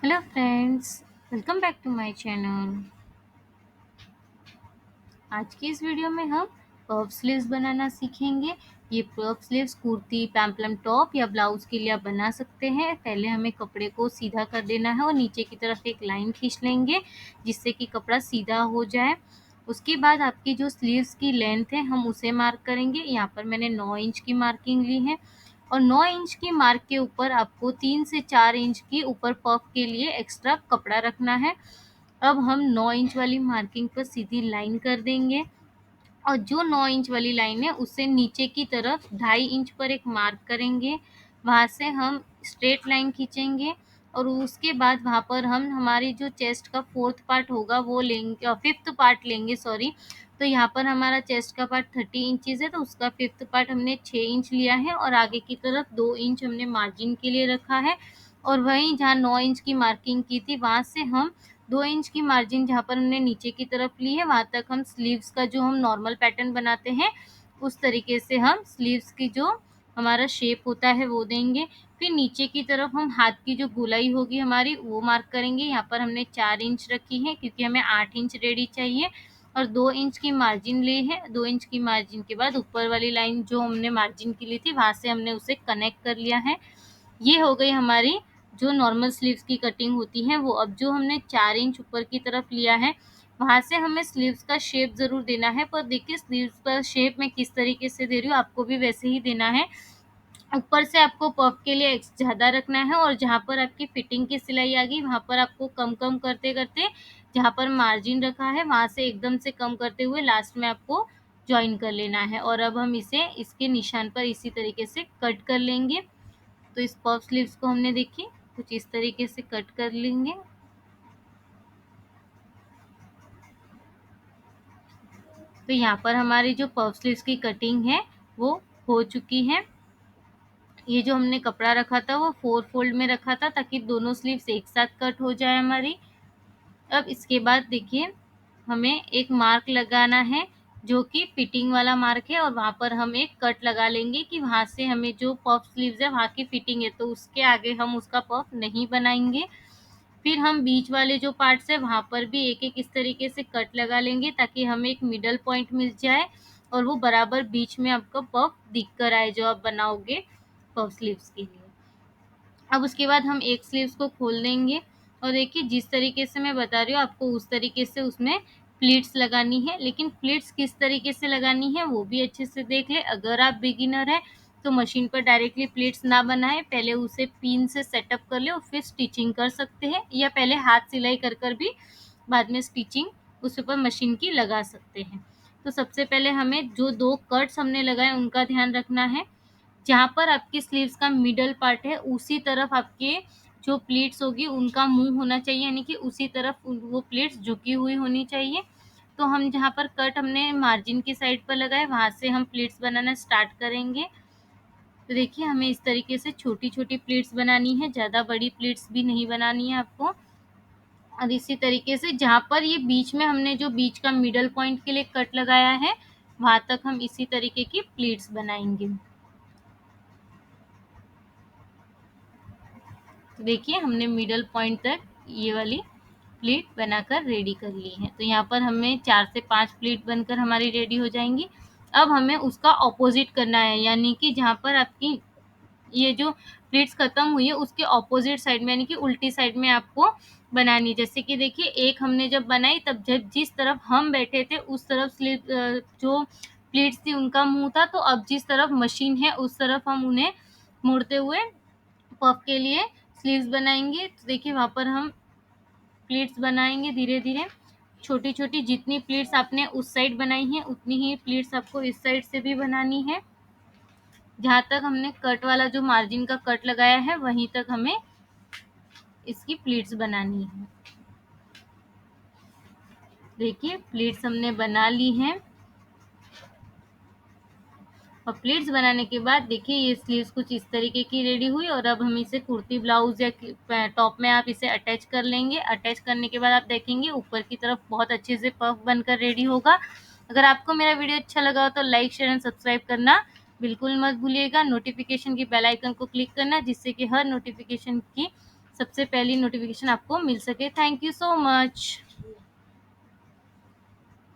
Hello friends, welcome back to my channel. आज की इस वीडियो में हम पफ स्लीव्स बनाना सीखेंगे। ये puff sleeves kurti, peplum top या ब्लाउज के लिए आप बना सकते हैं। पहले हमें कपड़े को सीधा कर देना है और नीचे की तरफ एक लाइन खींच लेंगे जिससे कि कपड़ा सीधा हो जाए। उसके बाद आपकी जो स्लीव्स की लेंथ है हम उसे मार्क करेंगे। यहाँ पर मैंने 9 इंच की मार्किंग ली है और 9 इंच की मार्क के ऊपर आपको 3 से 4 इंच की ऊपर पफ के लिए एक्स्ट्रा कपड़ा रखना है। अब हम 9 इंच वाली मार्किंग पर सीधी लाइन कर देंगे और जो 9 इंच वाली लाइन है उससे नीचे की तरफ 2.5 इंच पर एक मार्क करेंगे। वहाँ से हम स्ट्रेट लाइन खींचेंगे और उसके बाद वहाँ पर हम हमारी जो चेस्ट का फोर्थ पार्ट होगा वो लेंगे, फिफ्थ पार्ट लेंगे सॉरी। तो यहाँ पर हमारा चेस्ट का पार्ट 30 इंचेस है तो उसका फिफ्थ पार्ट हमने 6 इंच लिया है और आगे की तरफ 2 इंच हमने मार्जिन के लिए रखा है। और वहीं जहाँ 9 इंच की मार्किंग की थी वहाँ से हम 2 इंच की मार्जिन जहाँ पर हमने नीचे की तरफ ली है वहाँ तक हम स्लीव्स का जो हम नॉर्मल पैटर्न बनाते हैं उस तरीके से हम स्लीव्स की जो हमारा शेप होता है वो देंगे। फिर नीचे की तरफ हम हाथ की जो गोलाई होगी हमारी वो मार्क करेंगे। यहाँ पर हमने 4 इंच रखी है क्योंकि हमें 8 इंच रेडी चाहिए और 2 इंच की मार्जिन ली है। 2 इंच की मार्जिन के बाद ऊपर वाली लाइन जो हमने मार्जिन की ली थी वहाँ से हमने उसे कनेक्ट कर लिया है। ये हो गई हमारी जो नॉर्मल स्लीव्स की कटिंग होती है वो। अब जो हमने 4 इंच ऊपर की तरफ लिया है वहाँ से हमें स्लीव्स का शेप ज़रूर देना है, पर देखिए स्लीव्स का शेप मैं किस तरीके से दे रही हूँ आपको भी वैसे ही देना है। ऊपर से आपको पफ के लिए ज़्यादा रखना है और जहाँ पर आपकी फिटिंग की सिलाई आ गई वहाँ पर आपको कम कम करते करते जहाँ पर मार्जिन रखा है वहाँ से एकदम से कम करते हुए लास्ट में आपको जॉइन कर लेना है। और अब हम इसे इसके निशान पर इसी तरीके से कट कर लेंगे। तो इस पफ स्लीव्स को हमने देखिए कुछ इस तरीके से कट कर लेंगे। तो यहाँ पर हमारी जो पफ स्लीव्स की कटिंग है वो हो चुकी है। ये जो हमने कपड़ा रखा था वो 4 फोल्ड में रखा था ताकि दोनों स्लीव्स एक साथ कट हो जाए हमारी। अब इसके बाद देखिए हमें एक मार्क लगाना है जो कि फिटिंग वाला मार्क है और वहाँ पर हम एक कट लगा लेंगे कि वहाँ से हमें जो पफ स्लीव्स है वहाँ की फिटिंग है तो उसके आगे हम उसका पफ नहीं बनाएंगे। फिर हम बीच वाले जो पार्ट्स है वहाँ पर भी एक एक इस तरीके से कट लगा लेंगे ताकि हमें एक मिडल पॉइंट मिल जाए और वो बराबर बीच में आपका पफ दिख कर आए जो आप बनाओगे पफ स्लीव्स के लिए। अब उसके बाद हम एक स्लीव्स को खोल देंगे और देखिए जिस तरीके से मैं बता रही हूँ आपको उस तरीके से उसमें प्लीट्स लगानी है। लेकिन प्लीट्स किस तरीके से लगानी है वो भी अच्छे से देख ले। अगर आप बिगिनर है तो मशीन पर डायरेक्टली प्लीट्स ना बनाए, पहले उसे पिन से सेटअप कर ले और फिर स्टिचिंग कर सकते हैं या पहले हाथ सिलाई कर कर भी बाद में स्टिचिंग उस पर मशीन की लगा सकते हैं। तो सबसे पहले हमें जो 2 कट्स हमने लगाए उनका ध्यान रखना है। जहाँ पर आपकी स्लीव्स का मिडल पार्ट है उसी तरफ आपके जो प्लीट्स होगी उनका मुंह होना चाहिए, यानी कि उसी तरफ वो प्लीट्स झुकी हुई होनी चाहिए। तो हम जहाँ पर कट हमने मार्जिन की साइड पर लगाए वहाँ से हम प्लीट्स बनाना स्टार्ट करेंगे। तो देखिए हमें इस तरीके से छोटी छोटी प्लीट्स बनानी है, ज़्यादा बड़ी प्लीट्स भी नहीं बनानी है आपको। और इसी तरीके से जहाँ पर ये बीच में हमने जो बीच का मिडल पॉइंट के लिए कट लगाया है वहाँ तक हम इसी तरीके की प्लीट्स बनाएंगे। तो देखिए हमने मिडल पॉइंट तक ये वाली प्लेट बनाकर रेडी कर ली है। तो यहाँ पर हमें 4 से 5 प्लेट बनकर हमारी रेडी हो जाएंगी। अब हमें उसका ऑपोजिट करना है, यानी कि जहाँ पर आपकी ये जो प्लेट्स खत्म हुई है उसके ऑपोजिट साइड में यानी कि उल्टी साइड में आपको बनानी। जैसे कि देखिए एक हमने जब बनाई तब जब जिस तरफ हम बैठे थे उस तरफ स्लीव जो प्लेट्स थी उनका मुंह था, तो अब जिस तरफ मशीन है उस तरफ हम उन्हें मुड़ते हुए पफ के लिए स्लीव्स बनाएंगे। तो देखिए वहाँ पर हम प्लीट्स बनाएंगे धीरे धीरे। छोटी छोटी जितनी प्लीट्स आपने उस साइड बनाई है उतनी ही प्लीट्स आपको इस साइड से भी बनानी है। जहाँ तक हमने कट वाला जो मार्जिन का कट लगाया है वहीं तक हमें इसकी प्लीट्स बनानी है। देखिए प्लीट्स हमने बना ली हैं और प्लीट्स बनाने के बाद देखिए ये स्लीव्स कुछ इस तरीके की रेडी हुई और अब हम इसे कुर्ती ब्लाउज या टॉप में आप इसे अटैच कर लेंगे। अटैच करने के बाद आप देखेंगे ऊपर की तरफ बहुत अच्छे से पफ बनकर रेडी होगा। अगर आपको मेरा वीडियो अच्छा लगा हो तो लाइक शेयर एंड सब्सक्राइब करना बिल्कुल मत भूलिएगा। नोटिफिकेशन की बेल आइकन को क्लिक करना जिससे कि हर नोटिफिकेशन की सबसे पहली नोटिफिकेशन आपको मिल सके। Thank you so much.